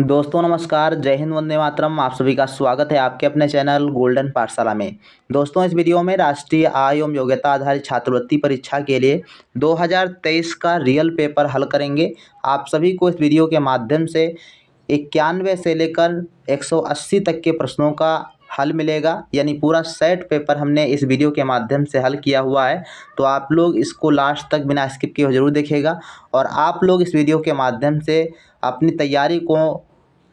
दोस्तों नमस्कार, जय हिंद, वंदे मातरम। आप सभी का स्वागत है आपके अपने चैनल गोल्डन पाठशाला में। दोस्तों इस वीडियो में राष्ट्रीय आय एवं योग्यता आधारित छात्रवृत्ति परीक्षा के लिए 2023 का रियल पेपर हल करेंगे। आप सभी को इस वीडियो के माध्यम से 91 से लेकर 180 तक के प्रश्नों का हल मिलेगा, यानी पूरा सेट पेपर हमने इस वीडियो के माध्यम से हल किया हुआ है। तो आप लोग इसको लास्ट तक बिना स्किप किए ज़रूर देखिएगा और आप लोग इस वीडियो के माध्यम से अपनी तैयारी को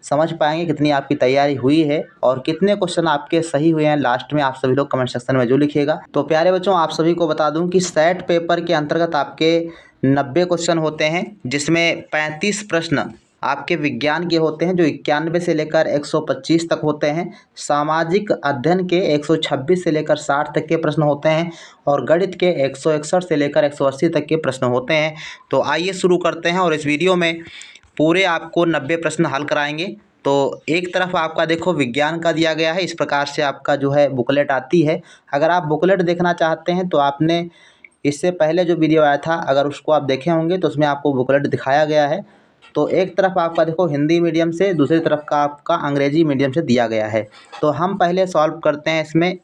समझ पाएंगे, कितनी आपकी तैयारी हुई है और कितने क्वेश्चन आपके सही हुए हैं। लास्ट में आप सभी लोग कमेंट सेक्शन में जो लिखिएगा। तो प्यारे बच्चों, आप सभी को बता दूं कि सेट पेपर के अंतर्गत आपके 90 क्वेश्चन होते हैं, जिसमें 35 प्रश्न आपके विज्ञान के होते हैं जो 91 से लेकर 125 तक होते हैं। सामाजिक अध्ययन के 126 से लेकर 60 तक के प्रश्न होते हैं और गणित के 161 से लेकर 180 तक के प्रश्न होते हैं। तो आइए शुरू करते हैं और इस वीडियो में पूरे आपको 90 प्रश्न हल कराएंगे। तो एक तरफ आपका देखो विज्ञान का दिया गया है, इस प्रकार से आपका जो है बुकलेट आती है। अगर आप बुकलेट देखना चाहते हैं तो आपने इससे पहले जो वीडियो आया था, अगर उसको आप देखे होंगे तो उसमें आपको बुकलेट दिखाया गया है। तो एक तरफ आपका देखो हिंदी मीडियम से, दूसरी तरफ का आपका अंग्रेजी मीडियम से दिया गया है। तो हम पहले सॉल्व करते हैं, इसमें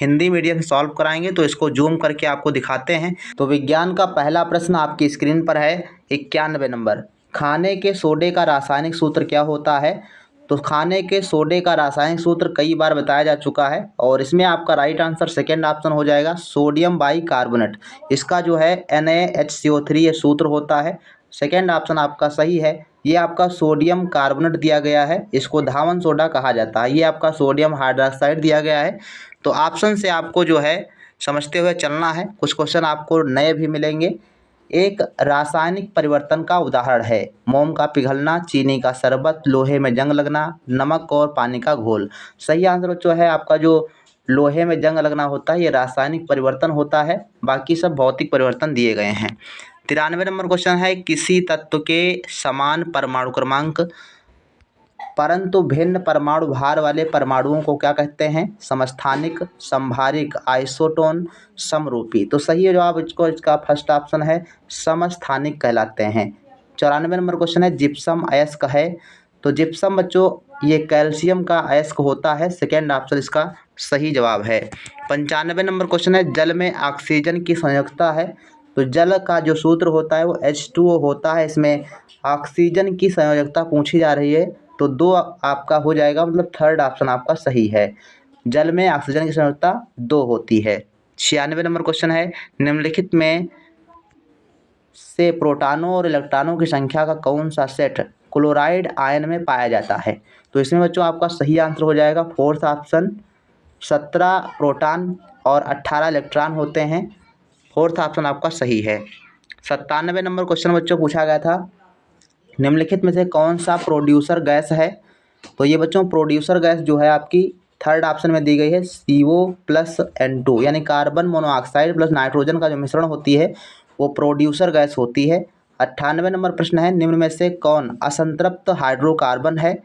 हिंदी मीडियम से सॉल्व कराएंगे। तो इसको जूम करके आपको दिखाते हैं। तो विज्ञान का पहला प्रश्न आपकी स्क्रीन पर है, 91 नंबर। खाने के सोडे का रासायनिक सूत्र क्या होता है? तो खाने के सोडे का रासायनिक सूत्र कई बार बताया जा चुका है और इसमें आपका राइट आंसर सेकेंड ऑप्शन हो जाएगा, सोडियम बाइकार्बोनेट। इसका जो है NaHCO3 ये सूत्र होता है। सेकेंड ऑप्शन आपका सही है। ये आपका सोडियम कार्बोनेट दिया गया है, इसको धावन सोडा कहा जाता है। ये आपका सोडियम हाइड्रोक्साइड दिया गया है। तो ऑप्शन से आपको जो है समझते हुए चलना है। कुछ क्वेश्चन आपको नए भी मिलेंगे। एक रासायनिक परिवर्तन का उदाहरण है, मोम का पिघलना, चीनी का शरबत, लोहे में जंग लगना, नमक और पानी का घोल। सही आंसर जो है आपका जो लोहे में जंग लगना होता है, ये रासायनिक परिवर्तन होता है। बाकी सब भौतिक परिवर्तन दिए गए हैं। 93 नंबर क्वेश्चन है, किसी तत्व के समान परमाणु क्रमांक परंतु भिन्न परमाणु भार वाले परमाणुओं को क्या कहते हैं? समस्थानिक, समभारिक, आइसोटोन, समरूपी। तो सही जवाब इसका फर्स्ट ऑप्शन है, समस्थानिक कहलाते हैं। 94 नंबर क्वेश्चन है, जिप्सम अयस्क है। तो जिप्सम बच्चों ये कैल्शियम का अयस्क होता है। सेकेंड ऑप्शन इसका सही जवाब है। 95 नंबर क्वेश्चन है, जल में ऑक्सीजन की संयोजकता है। तो जल का जो सूत्र होता है वो H2O होता है। इसमें ऑक्सीजन की संयोजकता पूछी जा रही है तो 2 आपका हो जाएगा, मतलब थर्ड ऑप्शन आपका सही है। जल में ऑक्सीजन की संयोजकता 2 होती है। 96 नंबर क्वेश्चन है, निम्नलिखित में से प्रोटॉनों और इलेक्ट्रॉनों की संख्या का कौन सा सेट क्लोराइड आयन में पाया जाता है? तो इसमें बच्चों आपका सही आंसर हो जाएगा फोर्थ ऑप्शन, 17 प्रोटॉन और 18 इलेक्ट्रॉन होते हैं। फोर्थ ऑप्शन आपका सही है। 97 नंबर क्वेश्चन बच्चों पूछा गया था, निम्नलिखित में से कौन सा प्रोड्यूसर गैस है? तो ये बच्चों प्रोड्यूसर गैस जो है आपकी थर्ड ऑप्शन में दी गई है, CO+N2, यानी कार्बन मोनोऑक्साइड प्लस नाइट्रोजन का जो मिश्रण होती है वो प्रोड्यूसर गैस होती है। 98 नंबर प्रश्न है, निम्न में से कौन असंतृप्त हाइड्रोकार्बन है?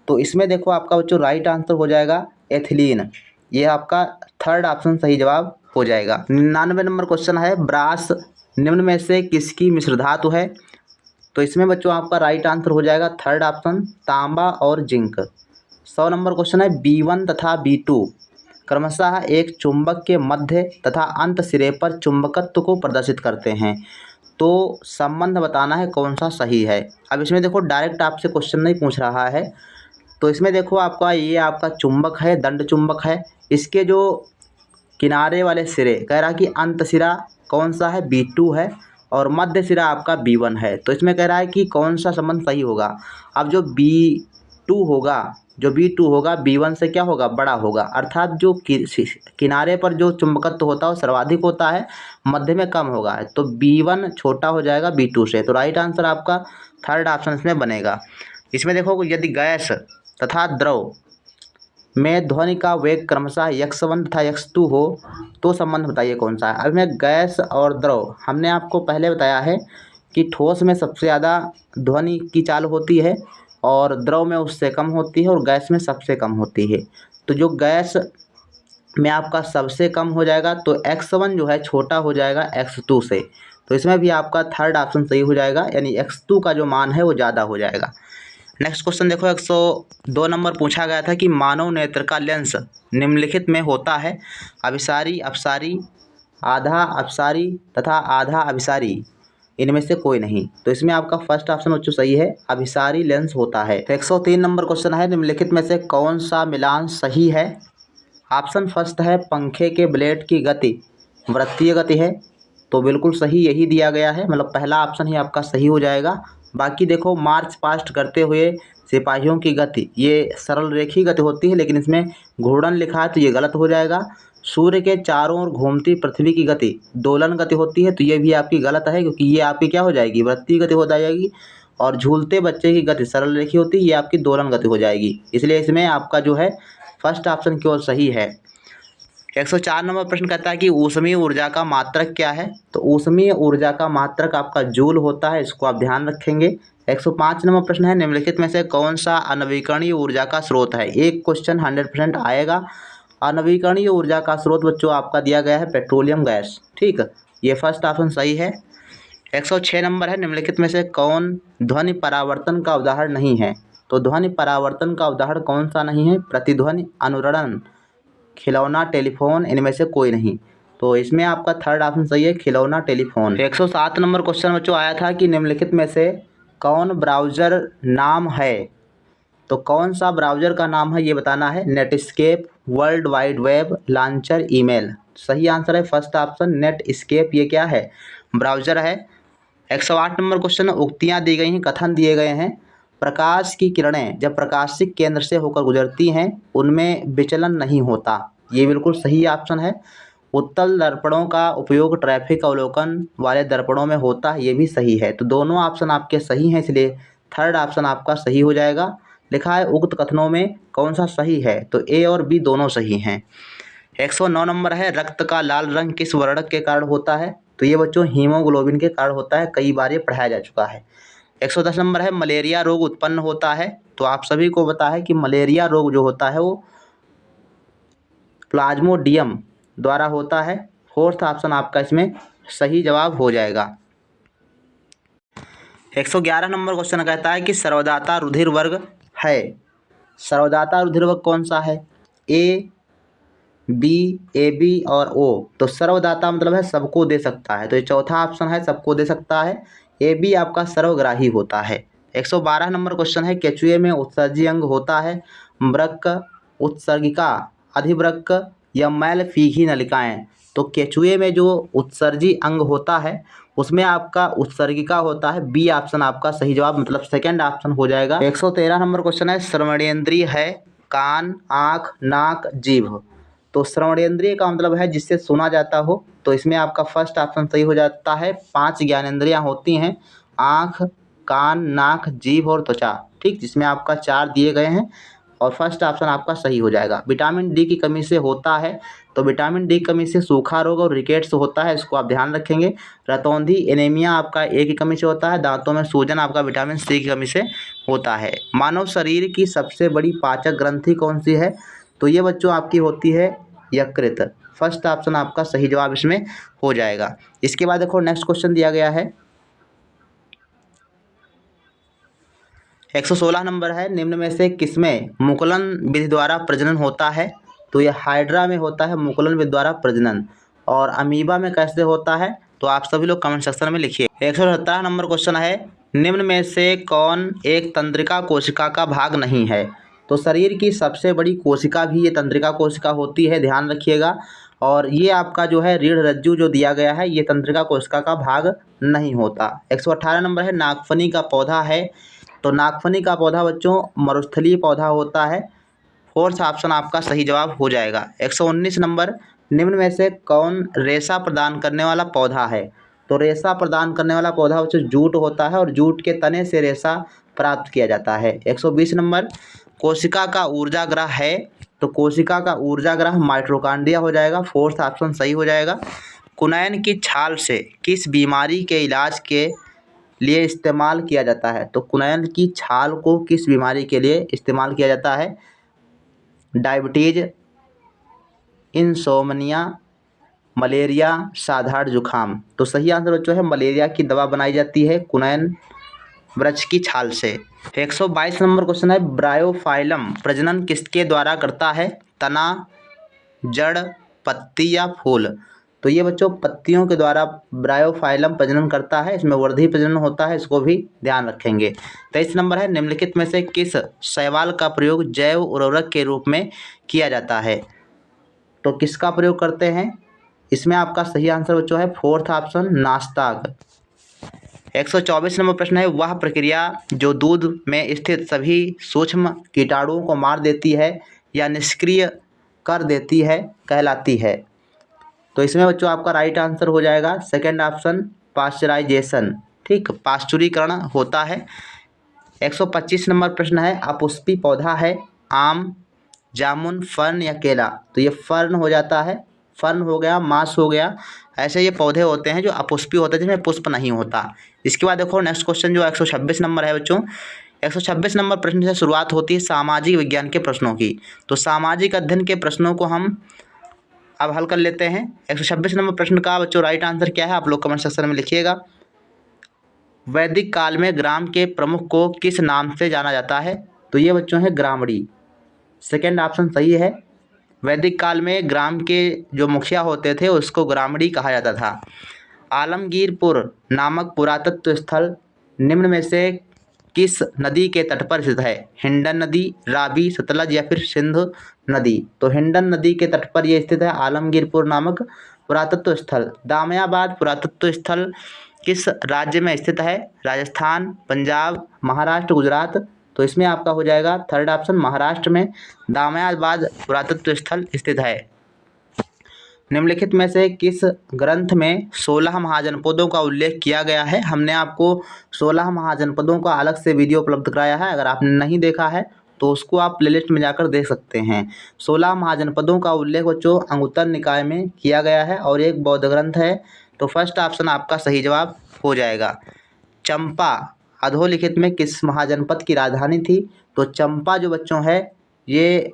तो इसमें देखो आपका बच्चों राइट आंसर हो जाएगा एथिलीन। ये आपका थर्ड ऑप्शन सही जवाब हो जाएगा। 99 नंबर क्वेश्चन है, ब्रास निम्न में से किसकी मिश्र धातु है? तो इसमें बच्चों आपका राइट आंसर हो जाएगा थर्ड ऑप्शन, तांबा और जिंक। 100 नंबर क्वेश्चन है, B1 तथा B2 क्रमशः एक चुंबक के मध्य तथा अंत सिरे पर चुंबकत्व को प्रदर्शित करते हैं। तो संबंध बताना है कौन सा सही है। अब इसमें देखो डायरेक्ट आपसे क्वेश्चन नहीं पूछ रहा है। तो इसमें देखो आपका ये आपका चुंबक है, दंड चुंबक है। इसके जो किनारे वाले सिरे कह रहा कि अंत सिरा कौन सा है? B2 है और मध्य सिरा आपका B1 है। तो इसमें कह रहा है कि कौन सा संबंध सही होगा। अब जो B2 होगा B1 से क्या होगा? बड़ा होगा। अर्थात जो किनारे पर जो चुंबकत्व होता है वो सर्वाधिक होता है, मध्य में कम होगा। तो B1 छोटा हो जाएगा B2 से। तो राइट आंसर आपका थर्ड ऑप्शन इसमें बनेगा। इसमें देखो यदि गैस तथा द्रव में ध्वनि का वेग क्रमशः x1 तथा x2 हो तो संबंध बताइए कौन सा है। अब में गैस और द्रव हमने आपको पहले बताया है कि ठोस में सबसे ज़्यादा ध्वनि की चाल होती है और द्रव में उससे कम होती है और गैस में सबसे कम होती है। तो जो गैस में आपका सबसे कम हो जाएगा तो x1 जो है छोटा हो जाएगा x2 से। तो इसमें भी आपका थर्ड ऑप्शन सही हो जाएगा, यानी x2 का जो मान है वो ज़्यादा हो जाएगा। नेक्स्ट क्वेश्चन देखो 102 नंबर पूछा गया था कि मानव नेत्र का लेंस निम्नलिखित में होता है अभिसारी, अपसारी, आधा अपसारी तथा आधा अभिसारी, इनमें से कोई नहीं। तो इसमें आपका फर्स्ट ऑप्शन बच्चों सही है, अभिसारी लेंस होता है। तो 103 नंबर क्वेश्चन है निम्नलिखित में से कौन सा मिलान सही है। ऑप्शन फर्स्ट है पंखे के ब्लेड की गति वृत्तीय गति है, तो बिल्कुल सही यही दिया गया है, मतलब पहला ऑप्शन ही आपका सही हो जाएगा। बाकी देखो मार्च पास्ट करते हुए सिपाहियों की गति ये सरल रेखीय गति होती है, लेकिन इसमें घूर्णन लिखा है तो ये गलत हो जाएगा। सूर्य के चारों ओर घूमती पृथ्वी की गति दोलन गति होती है, तो ये भी आपकी गलत है, क्योंकि ये आपकी क्या हो जाएगी, वृत्तीय गति हो जाएगी। और झूलते बच्चे की गति सरल रेखीय होती है, ये आपकी दोलन गति हो जाएगी। इसलिए इसमें आपका जो है फर्स्ट ऑप्शन की ओर सही है। 104 नंबर प्रश्न कहता है कि ऊष्मीय ऊर्जा का मात्रक क्या है। तो ऊष्मीय ऊर्जा का मात्रक आपका जूल होता है, इसको आप ध्यान रखेंगे। 105 नंबर प्रश्न है निम्नलिखित में से कौन सा अनवीकरणीय ऊर्जा का स्रोत है। एक क्वेश्चन 100% आएगा। अनवीकरणीय ऊर्जा का स्रोत बच्चों आपका दिया गया है पेट्रोलियम गैस, ठीक, ये फर्स्ट ऑप्शन सही है। 106 नंबर है निम्नलिखित में से कौन ध्वनि परावर्तन का उदाहरण नहीं है। तो ध्वनि परावर्तन का उदाहरण कौन सा नहीं है, प्रतिध्वनि, अनुरणन, खिलौना, टेलीफोन, इनमें से कोई नहीं। तो इसमें आपका थर्ड ऑप्शन सही है, खिलौना, टेलीफोन। 107 नंबर क्वेश्चन बच्चों आया था कि निम्नलिखित में से कौन ब्राउज़र नाम है। तो कौन सा ब्राउज़र का नाम है ये बताना है। Netscape, world wide web, launcher, email. सही आंसर है फर्स्ट ऑप्शन नेटस्केप, ये क्या है, ब्राउज़र है। 108 नंबर क्वेश्चन उक्तियाँ दी गई हैं, कथन दिए गए हैं। प्रकाश की किरणें जब प्रकाशिक केंद्र से होकर गुजरती हैं उनमें विचलन नहीं होता, ये बिल्कुल सही ऑप्शन है। उत्तल दर्पणों का उपयोग ट्रैफिक अवलोकन वाले दर्पणों में होता है, ये भी सही है। तो दोनों ऑप्शन आपके सही हैं, इसलिए थर्ड ऑप्शन आपका सही हो जाएगा। लिखा है उक्त कथनों में कौन सा सही है, तो ए और बी दोनों सही हैं। 109 नंबर है रक्त का लाल रंग किस वर्णक के कारण होता है। तो ये बच्चों हीमोग्लोबिन के कारण होता है, कई बार ये पढ़ाया जा चुका है। 110 नंबर है मलेरिया रोग उत्पन्न होता है। तो आप सभी को पता है कि मलेरिया रोग जो होता है वो प्लाज्मोडियम द्वारा होता है। फोर्थ ऑप्शन आपका इसमें सही जवाब हो जाएगा। 111 नंबर क्वेश्चन कहता है कि सर्वदाता रुधिर वर्ग है। सर्वदाता रुधिर वर्ग कौन सा है, ए, बी, ए बी और ओ। तो सर्वदाता मतलब है सबको दे सकता है, तो ये चौथा ऑप्शन है, सबको दे सकता है। ए बी आपका सर्वग्राही होता है। 112 नंबर क्वेश्चन है केचुए में उत्सर्जी अंग होता है वृक्क, उत्सर्गिका, अधिवृक्क या मैल फीकी नलिकाएं। तो केचुए में जो उत्सर्जी अंग होता है उसमें आपका उत्सर्गिका होता है, बी ऑप्शन आपका सही जवाब, मतलब सेकंड ऑप्शन हो जाएगा। 113 नंबर क्वेश्चन है श्रवणेंद्रिय है कान, आँख, नाक, जीभ। तो श्रवणेंद्रिय का मतलब है जिससे सुना जाता हो, तो इसमें आपका फर्स्ट ऑप्शन सही हो जाता है। 5 ज्ञानेंद्रियां होती हैं, आँख, कान, नाक, जीभ और त्वचा, ठीक, जिसमें आपका 4 दिए गए हैं और फर्स्ट ऑप्शन आपका सही हो जाएगा। विटामिन डी की कमी से होता है, तो विटामिन डी की कमी से सूखा रोग और रिकेट्स होता है, इसको आप ध्यान रखेंगे। रतौंधी एनीमिया आपका ए की कमी से होता है। दांतों में सूजन आपका विटामिन सी की कमी से होता है। मानव शरीर की सबसे बड़ी पाचक ग्रंथि कौन सी है। तो ये बच्चों आपकी होती है यकृत। फर्स्ट ऑप्शन आपका सही जवाब इसमें हो जाएगा। इसके बाद देखो नेक्स्ट क्वेश्चन दिया गया है 116 नंबर है निम्न में से किसमें मुकुलन विधि द्वारा प्रजनन होता है। तो यह हाइड्रा में होता है मुकुलन विधि द्वारा प्रजनन, और अमीबा में कैसे होता है, तो आप सभी लोग कमेंट सेक्शन में लिखिए। 117 नंबर क्वेश्चन है निम्न में से कौन एक तंत्रिका कोशिका का भाग नहीं है। तो शरीर की सबसे बड़ी कोशिका भी ये तंत्रिका कोशिका होती है, ध्यान रखिएगा। और ये आपका जो है रीढ़ रज्जु जो दिया गया है ये तंत्रिका कोशिका का भाग नहीं होता। 118 नंबर है नागफनी का पौधा है। तो नागफनी का पौधा बच्चों मरुस्थलीय पौधा होता है। फोर्थ ऑप्शन आपका सही जवाब हो जाएगा। 119 नंबर निम्न में से कौन रेशा प्रदान करने वाला पौधा है। तो रेशा प्रदान करने वाला पौधा बच्चों जूट होता है, और जूट के तने से रेशा प्राप्त किया जाता है। 120 नंबर कोशिका का ऊर्जाग्रह है। तो कोशिका का ऊर्जाग्रह माइटोकॉन्ड्रिया हो जाएगा, फोर्थ ऑप्शन सही हो जाएगा। कुनैन की छाल से किस बीमारी के इलाज के लिए इस्तेमाल किया जाता है। तो कुनैन की छाल को किस बीमारी के लिए इस्तेमाल किया जाता है, डायबिटीज, इंसोम्निया, मलेरिया, साधारण जुखाम। तो सही आंसर बच्चों है मलेरिया की दवा बनाई जाती है कुनैन वृक्ष की छाल से। 122 नंबर क्वेश्चन है, ब्रायोफाइलम प्रजनन किसके द्वारा करता है? तना, जड़, पत्ती या फूल? तो ये बच्चों पत्तियों के द्वारा ब्रायोफाइलम प्रजनन करता है, इसमें वर्धी प्रजनन होता है, इसको भी ध्यान रखेंगे। 23 नंबर है, निम्नलिखित में से किस शैवाल का प्रयोग जैव उर्वरक के रूप में किया जाता है? तो किसका प्रयोग करते हैं? इसमें आपका सही आंसर बच्चों है फोर्थ ऑप्शन, नाश्ताक। 124 नंबर प्रश्न है, वह प्रक्रिया जो दूध में स्थित सभी सूक्ष्म कीटाणुओं को मार देती है या निष्क्रिय कर देती है कहलाती है? तो इसमें बच्चों आपका राइट आंसर हो जाएगा सेकंड ऑप्शन, पाश्चराइजेशन। ठीक, पाश्चुरीकरण होता है। 125 नंबर प्रश्न है, अपुष्पी पौधा है आम, जामुन, फर्न या केला? तो ये फर्न हो जाता है, फर्न हो गया, मास हो गया। ऐसे ये पौधे होते हैं जो अपुष्पी होते हैं, जिसमें पुष्प नहीं होता। इसके बाद देखो नेक्स्ट क्वेश्चन जो 126 नंबर है बच्चों, 126 नंबर प्रश्न से शुरुआत होती है सामाजिक विज्ञान के प्रश्नों की। तो सामाजिक अध्ययन के प्रश्नों को हम अब हल कर लेते हैं। 126 नंबर प्रश्न का बच्चों राइट आंसर क्या है, आप लोग कमेंट सेक्शन में लिखिएगा। वैदिक काल में ग्राम के प्रमुख को किस नाम से जाना जाता है? तो ये बच्चों है ग्रामणी। सेकेंड ऑप्शन सही है। वैदिक काल में ग्राम के जो मुखिया होते थे उसको ग्रामणी कहा जाता था। आलमगीरपुर नामक पुरातत्व स्थल निम्न में से किस नदी के तट पर स्थित है? हिंडन नदी, रावी, सतलज या फिर सिंधु नदी? तो हिंडन नदी के तट पर यह स्थित है आलमगीरपुर नामक पुरातत्व स्थल। दामयाबाद पुरातत्व स्थल किस राज्य में स्थित है? राजस्थान, पंजाब, महाराष्ट्र, गुजरात? तो इसमें आपका हो जाएगा थर्ड ऑप्शन, महाराष्ट्र में दामयाबाद पुरातत्व स्थल स्थित है। निम्नलिखित में से किस ग्रंथ में 16 महाजनपदों का उल्लेख किया गया है? हमने आपको 16 महाजनपदों का अलग से वीडियो उपलब्ध कराया है, अगर आपने नहीं देखा है तो उसको आप प्लेलिस्ट में जाकर देख सकते हैं। 16 महाजनपदों का उल्लेख बच्चों अंगुत्तर निकाय में किया गया है और एक बौद्ध ग्रंथ है। तो फर्स्ट ऑप्शन आपका सही जवाब हो जाएगा। चंपा अधोलिखित में किस महाजनपद की राजधानी थी? तो चंपा जो बच्चों है ये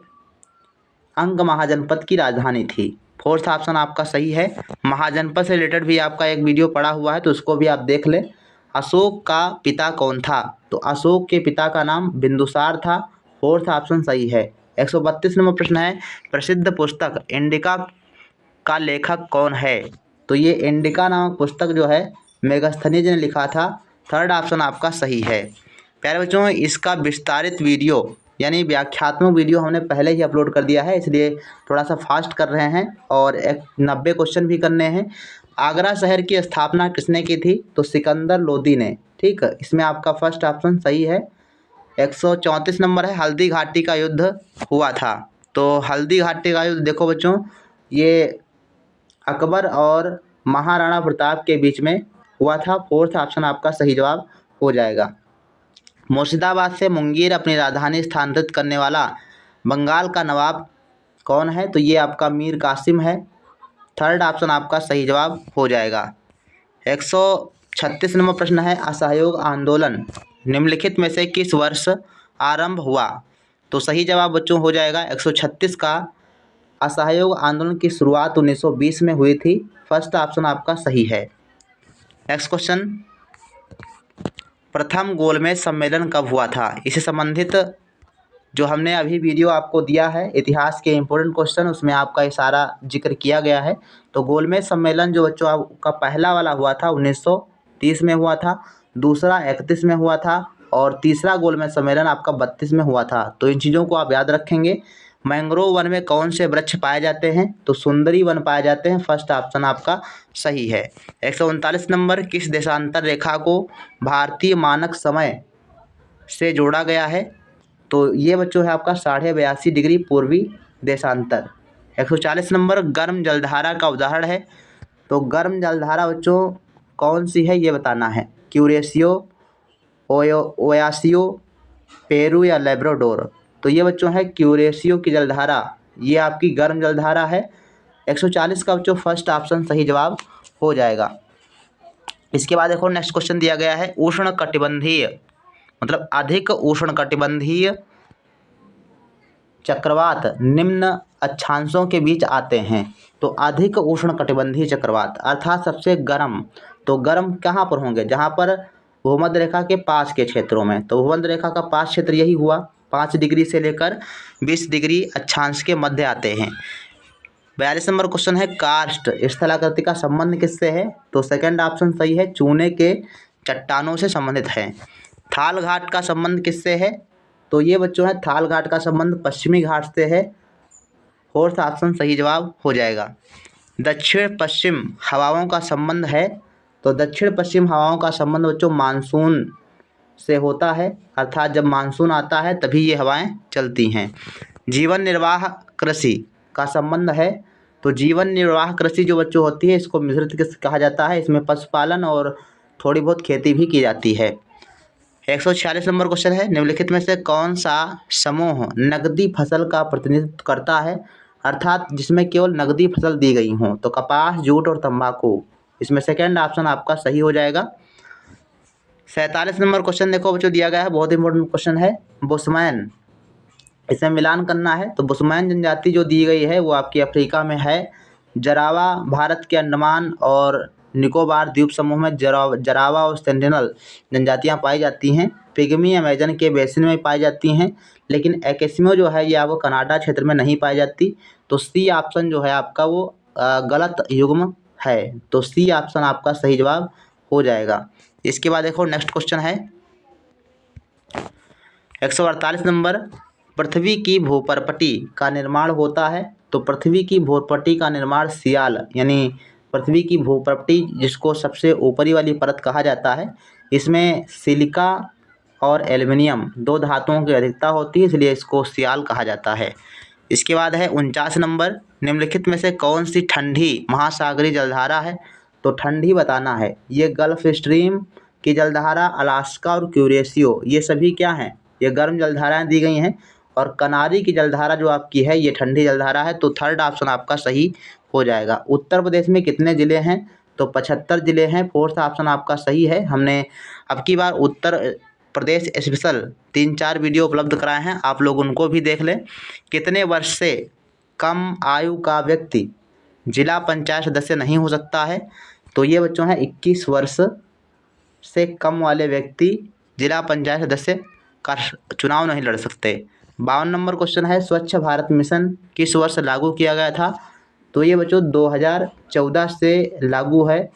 अंग महाजनपद की राजधानी थी। फोर्थ ऑप्शन आपका सही है। महाजनपद से रिलेटेड भी आपका एक वीडियो पड़ा हुआ है तो उसको भी आप देख लें। अशोक का पिता कौन था? तो अशोक के पिता का नाम बिंदुसार था। फोर्थ ऑप्शन सही है। 132 नंबर प्रश्न है, प्रसिद्ध पुस्तक इंडिका का लेखक कौन है? तो ये इंडिका नामक पुस्तक जो है मेगास्थनीज ने लिखा था। थर्ड ऑप्शन आपका सही है। प्यारे बच्चों, इसका विस्तारित वीडियो यानी व्याख्यात्मक वीडियो हमने पहले ही अपलोड कर दिया है, इसलिए थोड़ा सा फास्ट कर रहे हैं और 90 क्वेश्चन भी करने हैं। आगरा शहर की स्थापना किसने की थी? तो सिकंदर लोदी ने। ठीक है, इसमें आपका फर्स्ट ऑप्शन सही है। 134 नंबर है, हल्दी घाटी का युद्ध हुआ था। तो हल्दी घाटी का युद्ध देखो बच्चों, ये अकबर और महाराणा प्रताप के बीच में हुआ था। फोर्थ ऑप्शन आपका सही जवाब हो जाएगा। मुर्शिदाबाद से मुंगेर अपनी राजधानी स्थानांतरित करने वाला बंगाल का नवाब कौन है? तो ये आपका मीर कासिम है। थर्ड ऑप्शन आपका सही जवाब हो जाएगा। 136 नंबर प्रश्न है, असहयोग आंदोलन निम्नलिखित में से किस वर्ष आरंभ हुआ? तो सही जवाब बच्चों हो जाएगा 136 का असहयोग आंदोलन की शुरुआत 1920 में हुई थी। फर्स्ट ऑप्शन आपका सही है। नेक्स्ट क्वेश्चन, प्रथम गोलमेज सम्मेलन कब हुआ था? इससे संबंधित जो हमने अभी वीडियो आपको दिया है इतिहास के इम्पोर्टेंट क्वेश्चन, उसमें आपका ये सारा जिक्र किया गया है। तो गोलमेज सम्मेलन जो बच्चों आपका पहला वाला हुआ था 1930 में हुआ था, दूसरा 31 में हुआ था और तीसरा गोलमेज सम्मेलन आपका 32 में हुआ था। तो इन चीज़ों को आप याद रखेंगे। मैंग्रोव वन में कौन से वृक्ष पाए जाते हैं? तो सुंदरी वन पाए जाते हैं। फर्स्ट ऑप्शन आपका सही है। 139 नंबर, किस देशांतर रेखा को भारतीय मानक समय से जोड़ा गया है? तो ये बच्चों है आपका 82.5 डिग्री पूर्वी देशांतर। 140 नंबर, गर्म जलधारा का उदाहरण है। तो गर्म जलधारा बच्चों कौन सी है ये बताना है। क्यूरेशियो, ओयासियो, पेरू या लेब्राडोर? तो ये बच्चों है क्यूरेशियो की जलधारा, ये आपकी गर्म जलधारा है। 140 का बच्चों फर्स्ट ऑप्शन सही जवाब हो जाएगा। इसके बाद देखो नेक्स्ट क्वेश्चन दिया गया है, उष्ण कटिबंधीय मतलब अधिक उष्ण कटिबंधीय चक्रवात निम्न अक्षांशों के बीच आते हैं। तो अधिक उष्ण कटिबंधीय चक्रवात अर्थात सबसे गर्म, तो गर्म कहाँ पर होंगे? जहाँ पर भूमध्य रेखा के पास के क्षेत्रों में। तो भूमध्य रेखा का पास क्षेत्र यही हुआ, 5 डिग्री से लेकर 20 डिग्री अक्षांश के मध्य आते हैं। 42 नंबर क्वेश्चन है, कार्स्ट स्थलाकृति का संबंध किससे है? तो सेकंड ऑप्शन सही है, चूने के चट्टानों से संबंधित है। थाल घाट का संबंध किससे है? तो ये बच्चों है, थाल घाट का संबंध पश्चिमी घाट से है। फोर्थ ऑप्शन सही जवाब हो जाएगा। दक्षिण पश्चिम हवाओं का संबंध है, तो दक्षिण पश्चिम हवाओं का संबंध बच्चों मानसून से होता है, अर्थात जब मानसून आता है तभी ये हवाएं चलती हैं। जीवन निर्वाह कृषि का संबंध है, तो जीवन निर्वाह कृषि जो बच्चों होती है इसको मिश्रित कृषि कहा जाता है। इसमें पशुपालन और थोड़ी बहुत खेती भी की जाती है। 146 नंबर क्वेश्चन है, निम्नलिखित में से कौन सा समूह नकदी फसल का प्रतिनिधित्व करता है, अर्थात जिसमें केवल नकदी फसल दी गई हों? तो कपास, जूट और तंबाकू। इसमें सेकंड ऑप्शन आपका सही हो जाएगा। 47 नंबर क्वेश्चन देखो बच्चों दिया गया है, बहुत इंपॉर्टेंट क्वेश्चन है। बुशमैन, इसमें मिलान करना है। तो बुशमैन जनजाति जो दी गई है वो आपकी अफ्रीका में है। जरावा भारत के अंडमान और निकोबार द्वीप समूह में जरावा और सेंटिनल जनजातियां पाई जाती हैं। पिग्मी अमेजन के बेसिन में पाई जाती हैं, लेकिन एकेस्मियो जो है ये आपको कनाडा क्षेत्र में नहीं पाई जाती। तो सी ऑप्शन जो है आपका वो गलत युग्म है। तो सी ऑप्शन आपका सही जवाब हो जाएगा। इसके बाद देखो नेक्स्ट क्वेश्चन है 148 नंबर, पृथ्वी की भूपरपटी का निर्माण होता है। तो पृथ्वी की भूपरपटी का निर्माण सियाल यानी पृथ्वी की भूपरपटी जिसको सबसे ऊपरी वाली परत कहा जाता है, इसमें सिलिका और एल्युमिनियम 2 धातुओं की अधिकता होती है, इसलिए इसको सियाल कहा जाता है। इसके बाद है 49 नंबर, निम्नलिखित में से कौन सी ठंडी महासागरीय जलधारा है? तो ठंडी बताना है। ये गल्फ स्ट्रीम की जलधारा, अलास्का और क्यूरेशियो, ये सभी क्या हैं? ये गर्म जलधाराएं दी गई हैं। और कनारी की जलधारा जो आपकी है ये ठंडी जलधारा है। तो थर्ड ऑप्शन आपका सही हो जाएगा। उत्तर प्रदेश में कितने ज़िले हैं? तो 75 ज़िले हैं। फोर्थ ऑप्शन आपका सही है। हमने अब की बार उत्तर प्रदेश स्पेशल 3-4 वीडियो उपलब्ध कराए हैं, आप लोग उनको भी देख लें। कितने वर्ष से कम आयु का व्यक्ति जिला पंचायत सदस्य नहीं हो सकता है? तो ये बच्चों हैं 21 वर्ष से कम वाले व्यक्ति जिला पंचायत सदस्य का चुनाव नहीं लड़ सकते। 52 नंबर क्वेश्चन है, स्वच्छ भारत मिशन किस वर्ष लागू किया गया था? तो ये बच्चों 2014 से लागू है।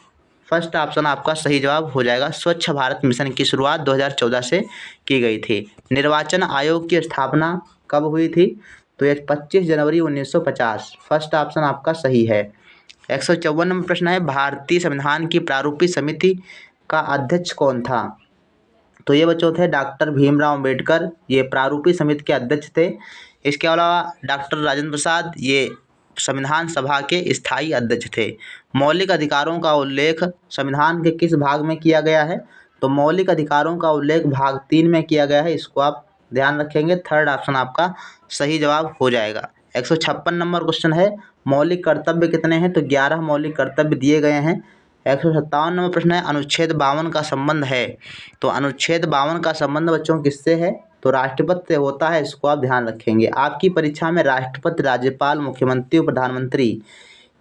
फर्स्ट ऑप्शन आपका सही जवाब हो जाएगा। स्वच्छ भारत मिशन की शुरुआत 2014 से की गई थी। निर्वाचन आयोग की स्थापना कब हुई थी? तो ये 25 जनवरी 1950। फर्स्ट ऑप्शन आपका सही है। 154 नंबर प्रश्न है, भारतीय संविधान की प्रारूपी समिति का अध्यक्ष कौन था? तो ये बच्चों थे डॉक्टर भीमराव अंबेडकर, ये प्रारूपी समिति के अध्यक्ष थे। इसके अलावा डॉक्टर राजेंद्र प्रसाद ये संविधान सभा के स्थायी अध्यक्ष थे। मौलिक अधिकारों का उल्लेख संविधान के किस भाग में किया गया है? तो मौलिक अधिकारों का उल्लेख भाग 3 में किया गया है, इसको आप ध्यान रखेंगे। थर्ड ऑप्शन आपका सही जवाब हो जाएगा। 156 नंबर क्वेश्चन है, मौलिक कर्तव्य कितने हैं? तो 11 मौलिक कर्तव्य दिए गए हैं। 157 नंबर प्रश्न है, अनुच्छेद 52 का संबंध है। तो अनुच्छेद 52 का संबंध बच्चों किससे है? तो राष्ट्रपति से होता है, इसको आप ध्यान रखेंगे। आपकी परीक्षा में राष्ट्रपति, राज्यपाल, मुख्यमंत्री और प्रधानमंत्री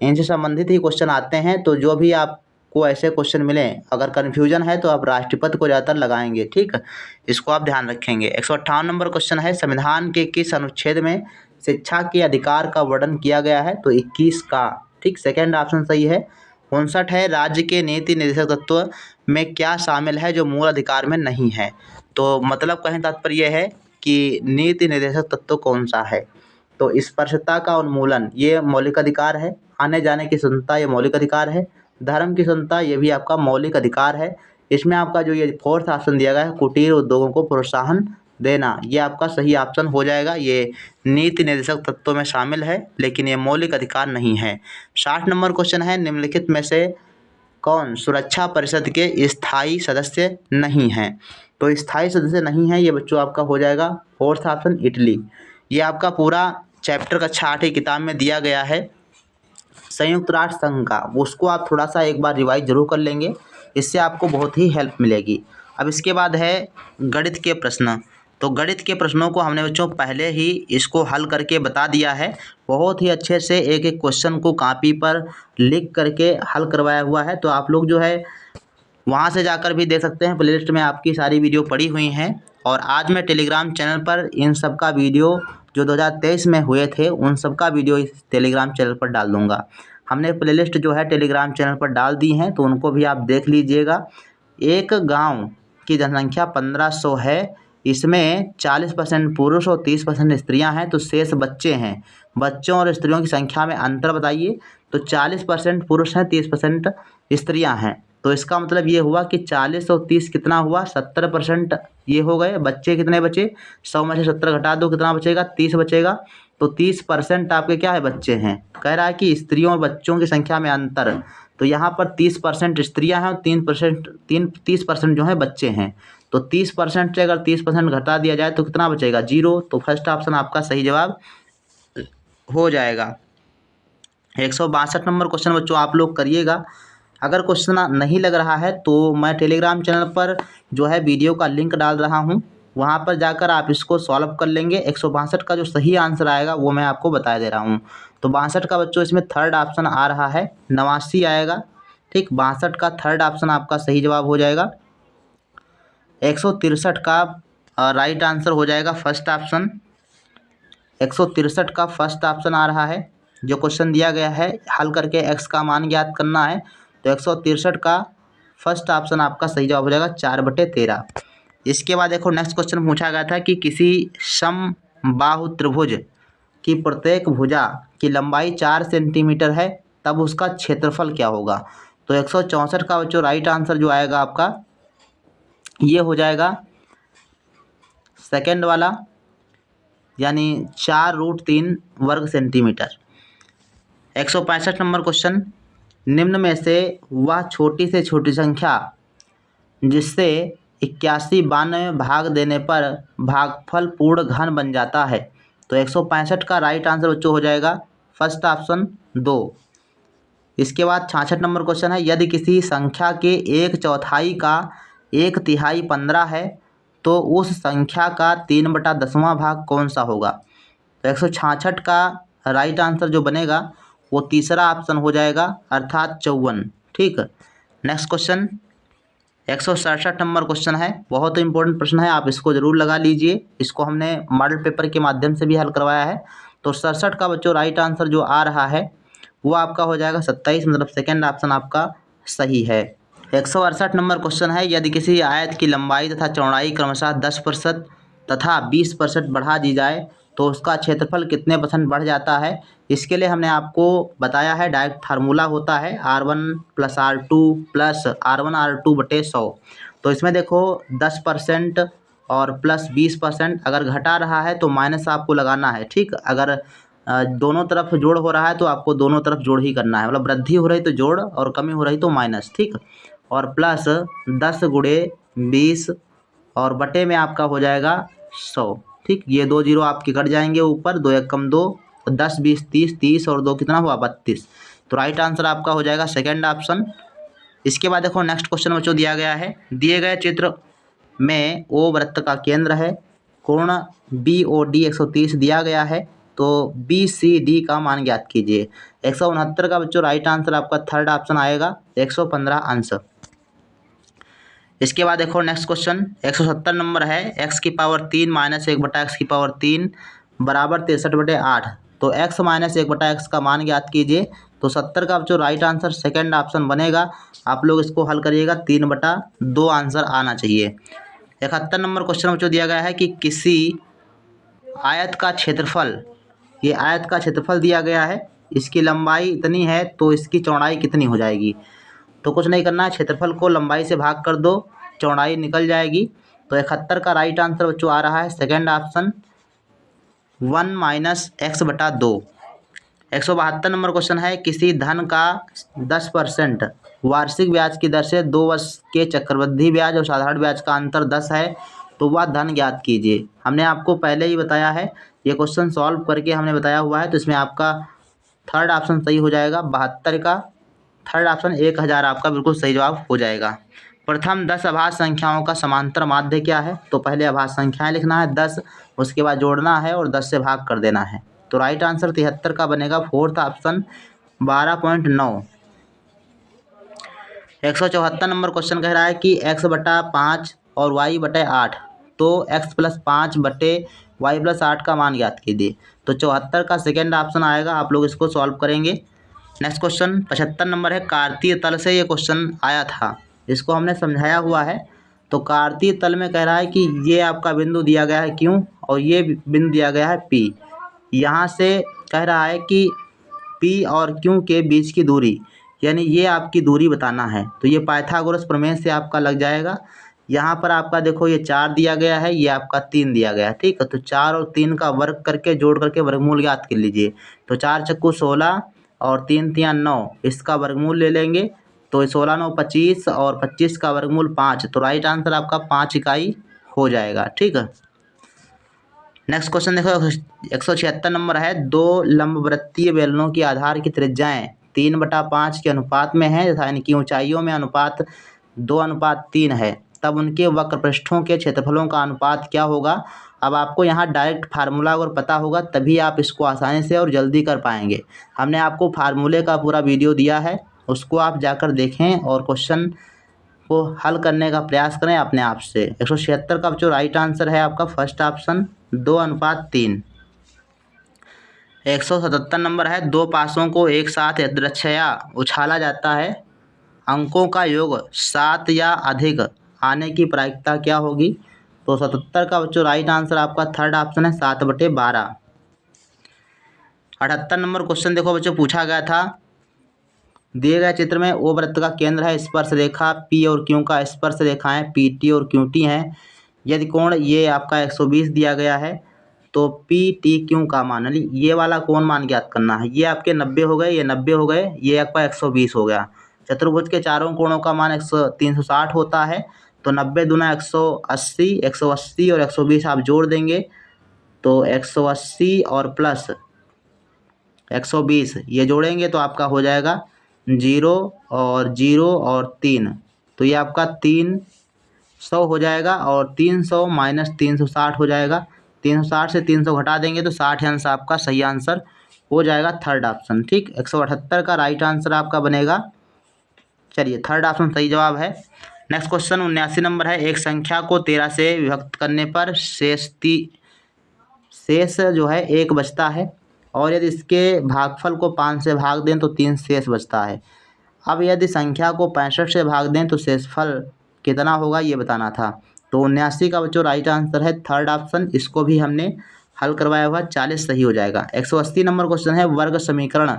इनसे संबंधित ही क्वेश्चन आते हैं। तो जो भी आपको ऐसे क्वेश्चन मिलें, अगर कन्फ्यूजन है तो आप राष्ट्रपति को ज़्यादातर लगाएंगे, ठीक है, इसको आप ध्यान रखेंगे। 158 नंबर क्वेश्चन है, संविधान के किस अनुच्छेद में शिक्षा के अधिकार का वर्णन किया गया है? तो 21 का, ठीक, सेकेंड ऑप्शन सही है। 59 है, राज्य के नीति निर्देशक तत्व में क्या शामिल है जो मूल अधिकार में नहीं है? तो मतलब कहने तात्पर्य है कि नीति निर्देशक तत्व कौन सा है? तो स्पर्शता का उन्मूलन ये मौलिक अधिकार है। आने जाने की स्वतंत्रता ये मौलिक अधिकार है। धर्म की स्वतंत्रता ये भी आपका मौलिक अधिकार है। इसमें आपका जो ये फोर्थ ऑप्शन दिया गया है, कुटीर उद्योगों को प्रोत्साहन देना, ये आपका सही ऑप्शन हो जाएगा। ये नीति निर्देशक तत्वों में शामिल है, लेकिन ये मौलिक अधिकार नहीं है। 60 नंबर क्वेश्चन है, निम्नलिखित में से कौन सुरक्षा परिषद के स्थायी सदस्य नहीं हैं? तो स्थायी सदस्य नहीं है ये बच्चों आपका हो जाएगा फोर्थ ऑप्शन इटली। ये आपका पूरा चैप्टर कक्षा 8 किताब में दिया गया है संयुक्त राष्ट्र संघ का, उसको आप थोड़ा सा एक बार रिवाइज जरूर कर लेंगे, इससे आपको बहुत ही हेल्प मिलेगी। अब इसके बाद है गणित के प्रश्न। तो गणित के प्रश्नों को हमने बच्चों पहले ही इसको हल करके बता दिया है, बहुत ही अच्छे से एक एक क्वेश्चन को कॉपी पर लिख करके हल करवाया हुआ है। तो आप लोग जो है वहाँ से जाकर भी देख सकते हैं। प्लेलिस्ट में आपकी सारी वीडियो पड़ी हुई हैं। और आज मैं टेलीग्राम चैनल पर इन सब का वीडियो जो 2023 में हुए थे उन सब का वीडियो इस टेलीग्राम चैनल पर डाल दूँगा। हमने प्लेलिस्ट जो है टेलीग्राम चैनल पर डाल दी हैं, तो उनको भी आप देख लीजिएगा। एक गांव की जनसंख्या 1500 है, इसमें 40% पुरुष और 30% स्त्रियां हैं, तो शेष बच्चे हैं। बच्चों और स्त्रियों की संख्या में अंतर बताइए। तो 40% पुरुष हैं, 30% स्त्रियां हैं। तो इसका मतलब ये हुआ कि 40 और 30 कितना हुआ, 70% ये हो गए। बच्चे कितने बचे, 100 में से 70 घटा दो, कितना बचेगा, 30 बचेगा। तो 30% आपके क्या है, बच्चे हैं। कह रहा है कि स्त्रियों और बच्चों की संख्या में अंतर, तो यहाँ पर 30% स्त्रियां हैं और 30% जो है बच्चे हैं। तो 30% से अगर 30% घटा दिया जाए तो कितना बचेगा, 0। तो फर्स्ट ऑप्शन आपका सही जवाब हो जाएगा। 162 नंबर क्वेश्चन बच्चों आप लोग करिएगा। अगर क्वेश्चन नहीं लग रहा है तो मैं टेलीग्राम चैनल पर जो है वीडियो का लिंक डाल रहा हूँ, वहाँ पर जाकर आप इसको सॉल्व कर लेंगे। 162 का जो सही आंसर आएगा वो मैं आपको बता दे रहा हूँ। तो 62 का बच्चों इसमें थर्ड ऑप्शन आ रहा है, 89 आएगा। ठीक, 62 का थर्ड ऑप्शन आपका सही जवाब हो जाएगा। 163 का राइट आंसर हो जाएगा फर्स्ट ऑप्शन। 163 का फर्स्ट ऑप्शन आ रहा है। जो क्वेश्चन दिया गया है हल करके एक्स का मान ज्ञात करना है, तो 163 का फर्स्ट ऑप्शन आपका सही जवाब हो जाएगा, 4/13। इसके बाद देखो नेक्स्ट क्वेश्चन पूछा गया था कि किसी समबाहु त्रिभुज की प्रत्येक भुजा की लंबाई 4 सेंटीमीटर है, तब उसका क्षेत्रफल क्या होगा। तो 164 का जो राइट आंसर जो आएगा आपका ये हो जाएगा सेकेंड वाला, यानी 4√3 वर्ग सेंटीमीटर। 165 नंबर क्वेश्चन, निम्न में से वह छोटी से छोटी संख्या जिससे 81 92 भाग देने पर भागफल पूर्ण घन बन जाता है। तो 165 का राइट आंसर बच्चों हो जाएगा फर्स्ट ऑप्शन 2। इसके बाद 66 नंबर क्वेश्चन है, यदि किसी संख्या के 1/4 का 1/3 15 है तो उस संख्या का 3/10वां भाग कौन सा होगा। तो 166 का राइट आंसर जो बनेगा वो तीसरा ऑप्शन हो जाएगा, अर्थात 54। ठीक, नेक्स्ट क्वेश्चन 167 नंबर क्वेश्चन है, बहुत इंपॉर्टेंट प्रश्न है, आप इसको जरूर लगा लीजिए। इसको हमने मॉडल पेपर के माध्यम से भी हल करवाया है। तो 67 का बच्चों राइट आंसर जो आ रहा है वो आपका हो जाएगा 27, मतलब सेकेंड ऑप्शन आपका सही है। 168 नंबर क्वेश्चन है, यदि किसी आयत की लंबाई तथा चौड़ाई क्रमशः 10% तथा 20% बढ़ा दी जाए तो उसका क्षेत्रफल कितने % बढ़ जाता है। इसके लिए हमने आपको बताया है, डायरेक्ट फार्मूला होता है R1 + R2 + R1R2/100। तो इसमें देखो 10% और प्लस 20%, अगर घटा रहा है तो माइनस आपको लगाना है। ठीक, अगर दोनों तरफ जोड़ हो रहा है तो आपको दोनों तरफ जोड़ ही करना है, मतलब वृद्धि हो रही तो जोड़ और कमी हो रही तो माइनस। ठीक, और प्लस 10 × 20 और बटे में आपका हो जाएगा 100। ठीक, ये 2 जीरो आपके कट जाएंगे ऊपर, 2 × 1 = 2, 10 20 30, 30 और 2 कितना हुआ, 32। तो राइट आंसर आपका हो जाएगा सेकेंड ऑप्शन। इसके बाद देखो नेक्स्ट क्वेश्चन बच्चों दिया गया है, दिए गए चित्र में ओ वृत्त का केंद्र है, कोण BOD 130 दिया गया है, तो BCD का मान ज्ञात कीजिए। 169 का बच्चों राइट आंसर आपका थर्ड ऑप्शन आएगा, 115 अंश। इसके बाद देखो नेक्स्ट क्वेश्चन 170 नंबर है, x³ - 1 1/x³ बराबर 63/8। तो x - 1/x का मान ज्ञात कीजिए। तो 70 का जो राइट आंसर सेकंड ऑप्शन बनेगा। आप लोग इसको हल करिएगा, 3/2 आंसर आना चाहिए। 71 नंबर क्वेश्चन जो दिया गया है कि किसी आयत का क्षेत्रफल, ये आयत का क्षेत्रफल दिया गया है, इसकी लंबाई इतनी है तो इसकी चौड़ाई कितनी हो जाएगी। तो कुछ नहीं करना है, क्षेत्रफल को लंबाई से भाग कर दो, चौड़ाई निकल जाएगी। तो 71 का राइट आंसर बच्चों आ रहा है second option, 1 - x/2। 172 number question है, किसी धन का 10% वार्षिक ब्याज की दर से 2 वर्ष के चक्रवृद्धि ब्याज और साधारण ब्याज का अंतर 10 है, तो वह धन ज्ञात कीजिए। हमने आपको पहले ही बताया है, ये क्वेश्चन सॉल्व करके हमने बताया हुआ है। तो इसमें आपका थर्ड ऑप्शन सही हो जाएगा, 72 का थर्ड ऑप्शन 1000 आपका बिल्कुल सही जवाब हो जाएगा। प्रथम 10 अभाज्य संख्याओं का समांतर माध्य क्या है। तो पहले अभाज्य संख्याएं लिखना है 10, उसके बाद जोड़ना है और 10 से भाग कर देना है। तो राइट आंसर 73 का बनेगा, फोर्थ ऑप्शन 12.9। 174 नंबर क्वेश्चन कह रहा है कि x/5 और y/8, तो x+5/y+8 का मान ज्ञात कीजिए। तो 74 का सेकेंड ऑप्शन आएगा, आप लोग इसको सॉल्व करेंगे। नेक्स्ट क्वेश्चन 75 नंबर है, कार्तीय तल से ये क्वेश्चन आया था, इसको हमने समझाया हुआ है। तो कार्तीय तल में कह रहा है कि ये आपका बिंदु दिया गया है क्यों, और ये बिंदु दिया गया है P। यहाँ से कह रहा है कि P और Q के बीच की दूरी, यानी ये आपकी दूरी बताना है। तो ये पाइथागोरस प्रमेय से आपका लग जाएगा। यहाँ पर आपका देखो ये 4 दिया गया है, ये आपका 3 दिया गया है, ठीक है। तो 4 और 3 का वर्ग करके जोड़ करके वर्गमूल ज्ञात कर लीजिए। तो 4 चक्कू 16 और 3 तियां 9, इसका वर्गमूल ले लेंगे। तो 16 9 25 और 25 का वर्गमूल 5, तो राइट आंसर आपका 5 इकाई हो जाएगा, ठीक है। नेक्स्ट क्वेश्चन देखो 176 नंबर है, दो लंबवृत्तीय बेलनों की आधार की त्रिज्याएं 3/5 के अनुपात में है, यानी कि ऊंचाइयों में अनुपात 2:3 है, तब उनके वक्र पृष्ठों के क्षेत्रफलों का अनुपात क्या होगा। अब आपको यहाँ डायरेक्ट फार्मूला अगर पता होगा तभी आप इसको आसानी से और जल्दी कर पाएंगे। हमने आपको फार्मूले का पूरा वीडियो दिया है, उसको आप जाकर देखें और क्वेश्चन को हल करने का प्रयास करें अपने आप से। 176 का जो राइट आंसर है आपका फर्स्ट ऑप्शन 2:3। 177 नंबर है, दो पासों को एक साथ यदृच्छया उछाला जाता है, अंकों का योग 7 या अधिक आने की प्रायिकता क्या होगी। तो 77 का जो राइट आंसर आपका थर्ड ऑप्शन है 7/12। 78 नंबर क्वेश्चन देखो बच्चों, पूछा गया था, दिए गए चित्र में ओ वृत्त का केंद्र है, स्पर्श रेखा P और Q का स्पर्श रेखाएं PT और QT हैं। यदि कोण ये आपका 120 दिया गया है, तो PTQ का मान, ये वाला कोण मान ज्ञात करना है। ये आपके 90 हो गए, ये 90 हो गए, ये आपका 120 हो गया। चतुर्भुज के चारों कोणों का मान 360 होता है, तो 90 दूना 180, 180 और 120 आप जोड़ देंगे, तो 180 और प्लस 120 ये जोड़ेंगे तो आपका हो जाएगा 0 और 0 और 3, तो ये आपका 300 हो जाएगा, और 300 माइनस 360 हो जाएगा। 360 से 300 घटा देंगे तो 60 आंसर आपका सही आंसर हो जाएगा, थर्ड ऑप्शन, ठीक। 178 का राइट आंसर आपका बनेगा, चलिए थर्ड ऑप्शन सही जवाब है। नेक्स्ट क्वेश्चन 79 नंबर है, एक संख्या को 13 से विभक्त करने पर शेष जो है 1 बचता है, और यदि इसके भागफल को 5 से भाग दें तो 3 शेष बचता है। अब यदि संख्या को 65 से भाग दें तो शेषफल कितना होगा ये बताना था। तो 79 का जो राइट आंसर है थर्ड ऑप्शन, इसको भी हमने हल करवाया हुआ, 40 सही हो जाएगा। 180 नंबर क्वेश्चन है, वर्ग समीकरण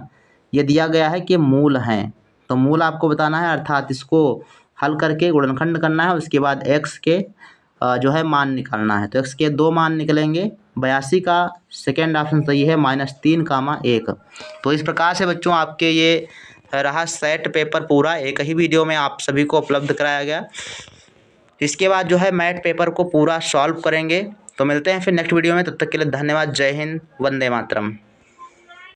ये दिया गया है कि मूल हैं, तो मूल आपको बताना है, अर्थात इसको हल करके गुणनखंड करना है, उसके बाद x के जो है मान निकालना है। तो x के 2 मान निकलेंगे। 82 का सेकेंड ऑप्शन सही है, -3, 1। तो इस प्रकार से बच्चों आपके ये रहा सेट पेपर पूरा एक ही वीडियो में आप सभी को उपलब्ध कराया गया। इसके बाद जो है मैथ पेपर को पूरा सॉल्व करेंगे। तो मिलते हैं फिर नेक्स्ट वीडियो में, तब तक के लिए धन्यवाद। जय हिंद, वंदे मातरम।